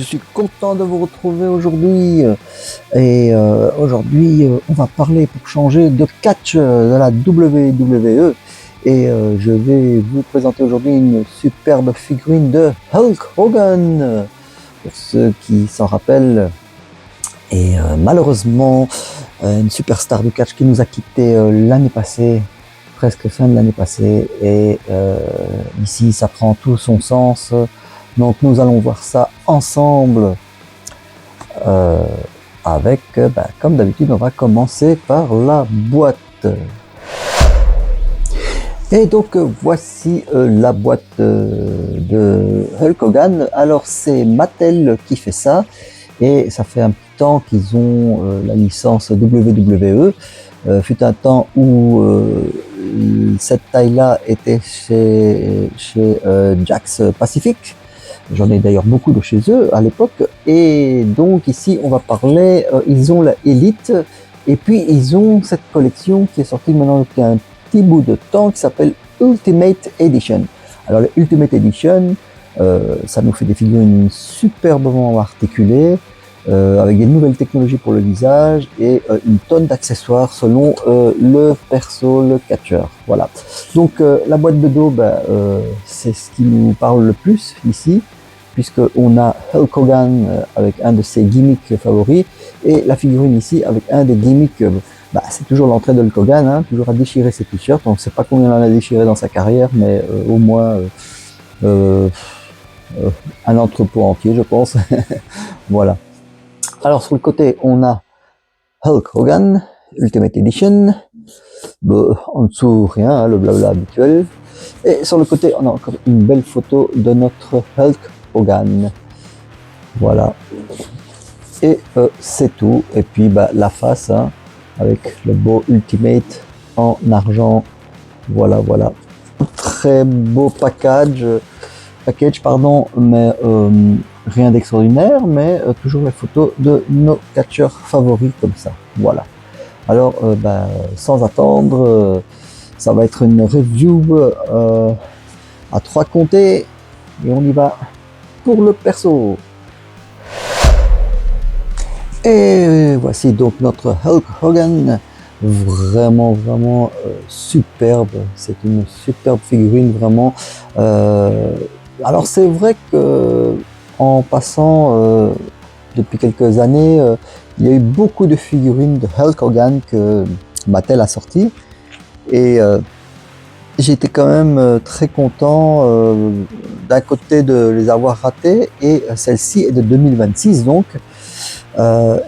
suis content de vous retrouver aujourd'hui. Aujourd'hui, on va parler pour changer de catch de la WWE. Je vais vous présenter aujourd'hui une superbe figurine de Hulk Hogan. Pour ceux qui s'en rappellent. Malheureusement, une superstar du catch qui nous a quittés l'année passée, presque fin de l'année passée. Ici, ça prend tout son sens. Donc nous allons voir ça ensemble comme d'habitude, on va commencer par la boîte. Et donc voici la boîte de Hulk Hogan. Alors c'est Mattel qui fait ça et ça fait un petit temps qu'ils ont la licence WWE. Fut un temps où cette taille-là était chez Jakks Pacific. J'en ai d'ailleurs beaucoup de chez eux à l'époque. Et donc ici, on va parler, ils ont la Elite. Et puis, ils ont cette collection qui est sortie maintenant depuis un petit bout de temps qui s'appelle Ultimate Edition. Alors, le Ultimate Edition, ça nous fait des figurines superbement articulées, avec des nouvelles technologies pour le visage et une tonne d'accessoires selon le perso, le catcheur. Voilà. Donc, la boîte de dos, c'est ce qui nous parle le plus ici, puisqu'on a Hulk Hogan avec un de ses gimmicks favoris, et la figurine ici avec un des gimmicks, c'est toujours l'entrée de Hulk Hogan, hein, toujours à déchirer ses t-shirts. On ne sait pas combien il en a déchiré dans sa carrière, mais au moins un entrepôt entier, je pense. Voilà. Alors sur le côté, on a Hulk Hogan, Ultimate Edition. En dessous, rien, hein, le blabla habituel. Et sur le côté, on a encore une belle photo de notre Hulk Hogan. Voilà. Et c'est tout. Et puis la face, hein, avec le beau Ultimate en argent. Voilà. Très beau package, mais rien d'extraordinaire, mais toujours les photos de nos catcheurs favoris comme ça. Voilà. Alors, sans attendre, ça va être une review à 3 comptés et on y va pour le perso. Et voici donc notre Hulk Hogan, vraiment superbe. C'est une superbe figurine, vraiment. Alors c'est vrai que en passant depuis quelques années, il y a eu beaucoup de figurines de Hulk Hogan que Mattel a sorti et j'étais quand même très content d'un côté de les avoir ratées, et celle-ci est de 2026 donc,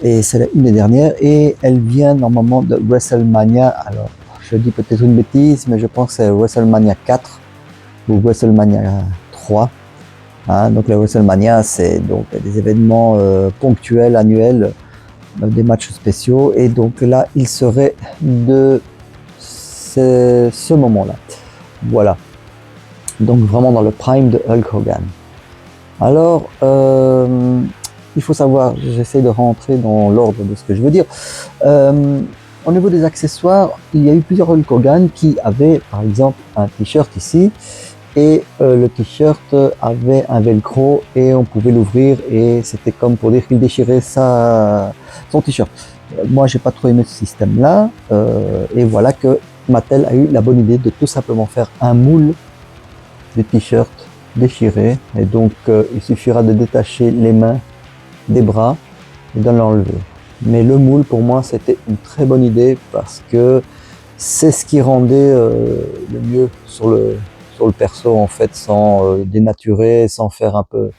et c'est une des dernières et elle vient normalement de WrestleMania. Alors je dis peut-être une bêtise, mais je pense que c'est WrestleMania 4 ou WrestleMania 3. Hein, donc le WrestleMania, c'est donc des événements ponctuels, annuels, des matchs spéciaux, et donc là il serait de ce moment-là. Voilà. Donc vraiment dans le prime de Hulk Hogan. Alors il faut savoir, j'essaie de rentrer dans l'ordre de ce que je veux dire. Au niveau des accessoires, il y a eu plusieurs Hulk Hogan qui avaient par exemple un t-shirt ici, et le t-shirt avait un velcro et on pouvait l'ouvrir et c'était comme pour dire qu'il déchirait son t-shirt. Moi j'ai pas trop aimé ce système là, et voilà que Mattel a eu la bonne idée de tout simplement faire un moule du t-shirt déchiré, et donc il suffira de détacher les mains des bras et de l'enlever. Mais le moule, pour moi, c'était une très bonne idée parce que c'est ce qui rendait le mieux sur le perso, en fait, sans dénaturer, sans faire un peu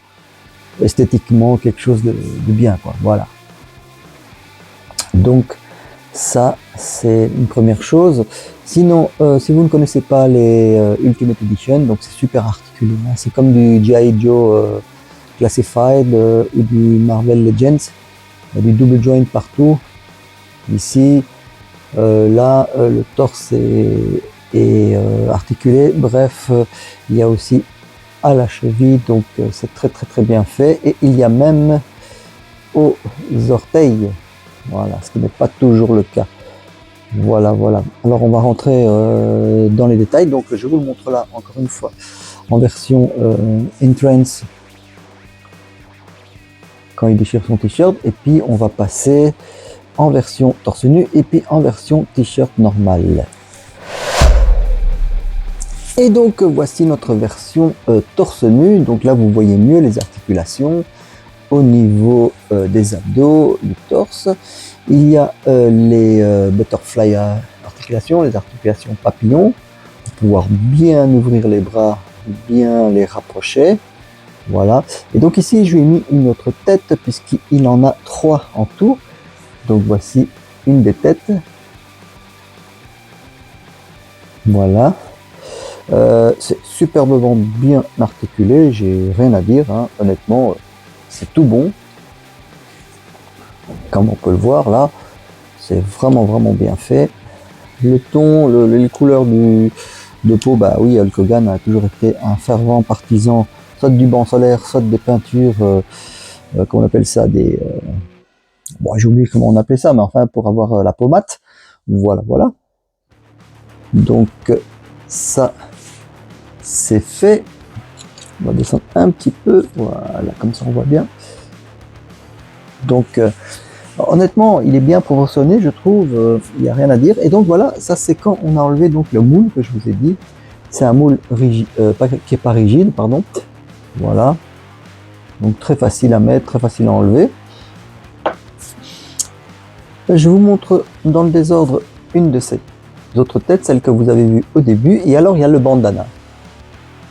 esthétiquement quelque chose de bien, quoi. Voilà. Donc ça, c'est une première chose. Sinon, si vous ne connaissez pas les Ultimate Edition, donc c'est super articulé, hein. C'est comme du G.I. Joe Classified ou du Marvel Legends. Il y a du double joint partout. Ici, là, le torse est articulé. Bref, il y a aussi à la cheville, donc c'est très bien fait. Et il y a même aux orteils. Voilà, ce qui n'est pas toujours le cas. Voilà. Alors on va rentrer dans les détails. Donc je vous le montre là encore une fois en version entrance quand il déchire son t-shirt. Et puis on va passer en version torse nu et puis en version t-shirt normal. Et donc voici notre version torse nu. Donc là vous voyez mieux les articulations au niveau des abdos, du torse. Il y a les butterfly articulations, les articulations papillons, pour pouvoir bien ouvrir les bras, bien les rapprocher. Voilà. Et donc ici je lui ai mis une autre tête puisqu'il en a 3 en tout. Donc voici une des têtes. Voilà. C'est superbement bien articulé, j'ai rien à dire, hein. Honnêtement, c'est tout bon. Comme on peut le voir là, c'est vraiment bien fait. Le ton, les couleurs de peau, bah oui, Hulk Hogan a toujours été un fervent partisan, soit du banc solaire, soit des peintures, comment on appelle ça, bon, j'ai oublié comment on appelait ça, mais enfin pour avoir la peau mate. Voilà. Donc ça, c'est fait. On va descendre un petit peu, voilà, comme ça on voit bien. Donc honnêtement, il est bien proportionné, je trouve, il n'y a rien à dire. Et donc voilà, ça c'est quand on a enlevé donc le moule que je vous ai dit. C'est un moule rigide, qui est pas rigide, pardon. Voilà. Donc très facile à mettre, très facile à enlever. Je vous montre dans le désordre une de ces autres têtes, celle que vous avez vue au début. Et alors il y a le bandana.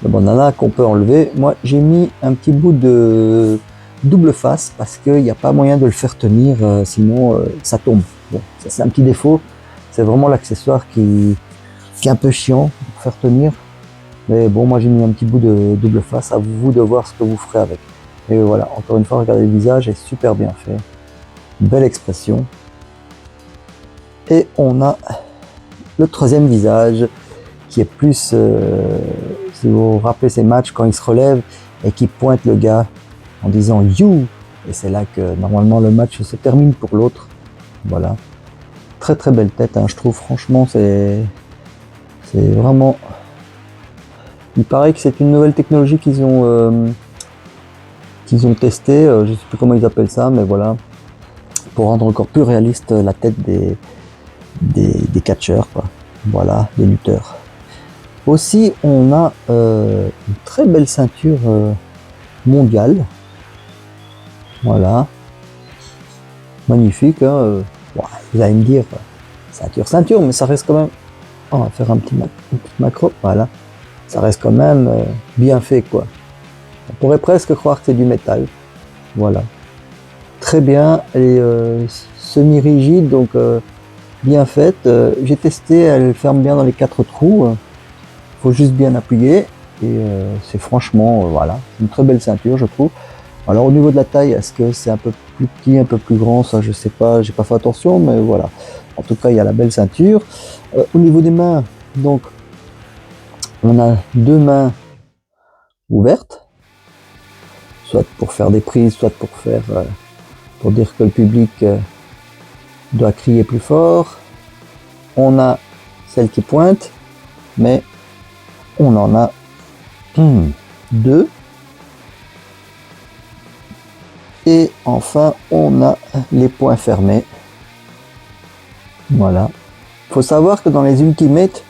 Le bandana qu'on peut enlever. Moi j'ai mis un petit bout de double face parce qu'il n'y a pas moyen de le faire tenir, sinon ça tombe. Bon, ça c'est un petit défaut. C'est vraiment l'accessoire qui est un peu chiant pour faire tenir. Mais bon, moi j'ai mis un petit bout de double face. À vous de voir ce que vous ferez avec. Et voilà, encore une fois, regardez le visage, est super bien fait. Belle expression. Et on a le troisième visage qui est plus, si vous vous rappelez ces matchs quand il se relève et qui pointe le gars en disant you, et c'est là que normalement le match se termine pour l'autre. Voilà, très belle tête, hein, je trouve. Franchement, c'est vraiment, il paraît que c'est une nouvelle technologie qu'ils ont testé, je sais plus comment ils appellent ça, mais voilà, pour rendre encore plus réaliste la tête des catcheurs, quoi. Voilà, des lutteurs. Aussi, on a une très belle ceinture mondiale. Voilà, magnifique, hein. Bon, vous allez me dire ceinture, mais ça reste quand même. On va faire une petite macro. Voilà, ça reste quand même bien fait, quoi. On pourrait presque croire que c'est du métal. Voilà, très bien. Elle est semi-rigide, donc bien faite. J'ai testé, elle ferme bien dans les 4 trous. Faut juste bien appuyer et c'est franchement, voilà, une très belle ceinture, je trouve. Alors au niveau de la taille, est-ce que c'est un peu plus petit, un peu plus grand, ça je sais pas, j'ai pas fait attention, mais voilà. En tout cas, il y a la belle ceinture. Au niveau des mains, donc on a 2 mains ouvertes, soit pour faire des prises, soit pour faire, pour dire que le public doit crier plus fort. On a celle qui pointe, mais on en a 2. Et enfin, on a les poings fermés. Voilà. Il faut savoir que dans les Ultimate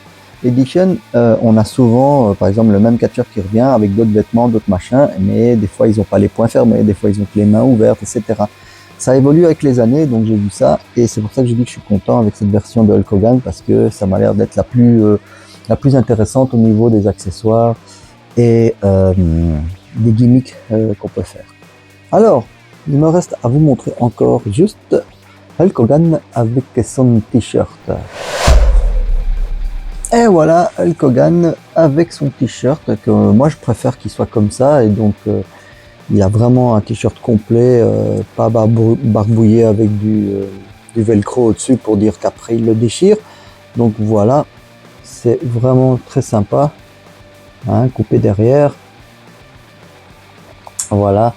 Edition, on a souvent, par exemple, le même catcheur qui revient avec d'autres vêtements, d'autres machins, mais des fois, ils n'ont pas les poings fermés, des fois, ils ont que les mains ouvertes, etc. Ça évolue avec les années, donc j'ai vu ça, et c'est pour ça que j'ai dit que je suis content avec cette version de Hulk Hogan, parce que ça m'a l'air d'être la plus intéressante au niveau des accessoires et des gimmicks qu'on peut faire. Alors, il me reste à vous montrer encore juste Hulk Hogan avec son t-shirt. Et voilà Hulk Hogan avec son t-shirt, que moi je préfère qu'il soit comme ça, et donc il a vraiment un t-shirt complet, pas barbouillé avec du velcro au-dessus pour dire qu'après il le déchire. Donc voilà, c'est vraiment très sympa, hein, coupé derrière. Voilà,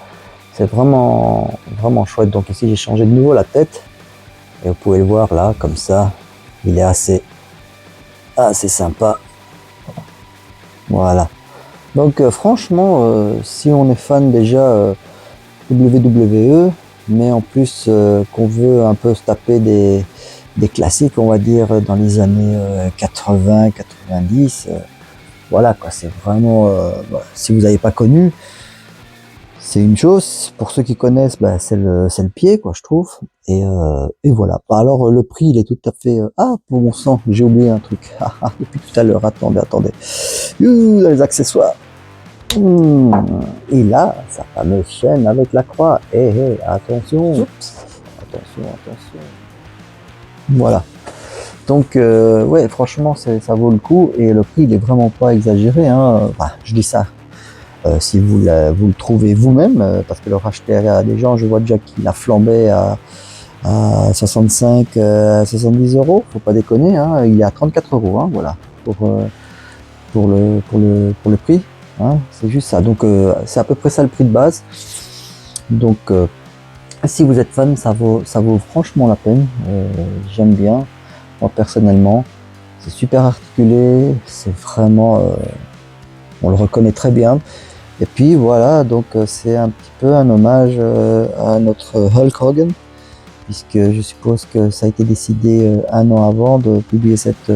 c'est vraiment chouette. Donc ici j'ai changé de nouveau la tête, et vous pouvez le voir là, comme ça, il est assez sympa. Voilà. Donc franchement, si on est fan déjà WWE, mais en plus qu'on veut un peu se taper des classiques, on va dire, dans les années 80, 90. Voilà quoi, c'est vraiment, voilà. Si vous n'avez pas connu, c'est une chose. Pour ceux qui connaissent, bah, c'est le pied, quoi, je trouve. Et voilà. Alors le prix, il est tout à fait. Ah, pour mon sang, j'ai oublié un truc. Depuis tout à l'heure. Attendez. Les accessoires. Et là, sa fameuse chaîne avec la croix. Attention. Oups. Attention. Voilà. Donc, ouais, franchement, ça vaut le coup. Et le prix, il est vraiment pas exagéré. Hein. Enfin, je dis ça. Si vous le trouvez vous-même, parce que le racheter à des gens, je vois déjà qu'il a flambé à 65, 70 euros, faut pas déconner, hein, il est à 34 euros, hein, voilà, pour le prix, hein, c'est juste ça. Donc c'est à peu près ça le prix de base. Donc si vous êtes fan, ça vaut franchement la peine. J'aime bien, moi personnellement, c'est super articulé, c'est vraiment, on le reconnaît très bien. Et puis voilà, donc c'est un petit peu un hommage à notre Hulk Hogan, puisque je suppose que ça a été décidé un an avant de publier cette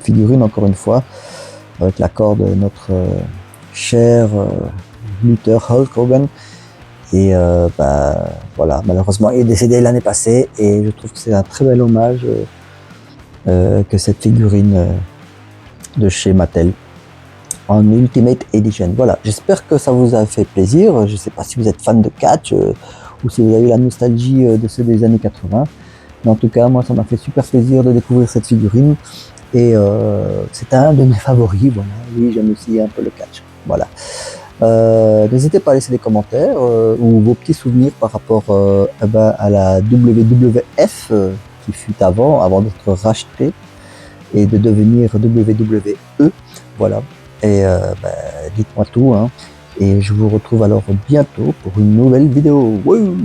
figurine, encore une fois, avec l'accord de notre cher lutteur Hulk Hogan. Et bah, voilà, malheureusement, il est décédé l'année passée, et je trouve que c'est un très bel hommage que cette figurine de chez Mattel en Ultimate Edition. Voilà, j'espère que ça vous a fait plaisir. Je ne sais pas si vous êtes fan de catch ou si vous avez la nostalgie de ceux des années 80. Mais en tout cas, moi, ça m'a fait super plaisir de découvrir cette figurine. Et c'est un de mes favoris. Voilà. Oui, j'aime aussi un peu le catch. Voilà. N'hésitez pas à laisser des commentaires ou vos petits souvenirs par rapport à la WWF qui fut avant d'être rachetée et de devenir WWE. Voilà. Et dites-moi tout, hein. Et je vous retrouve alors bientôt pour une nouvelle vidéo. Wouh!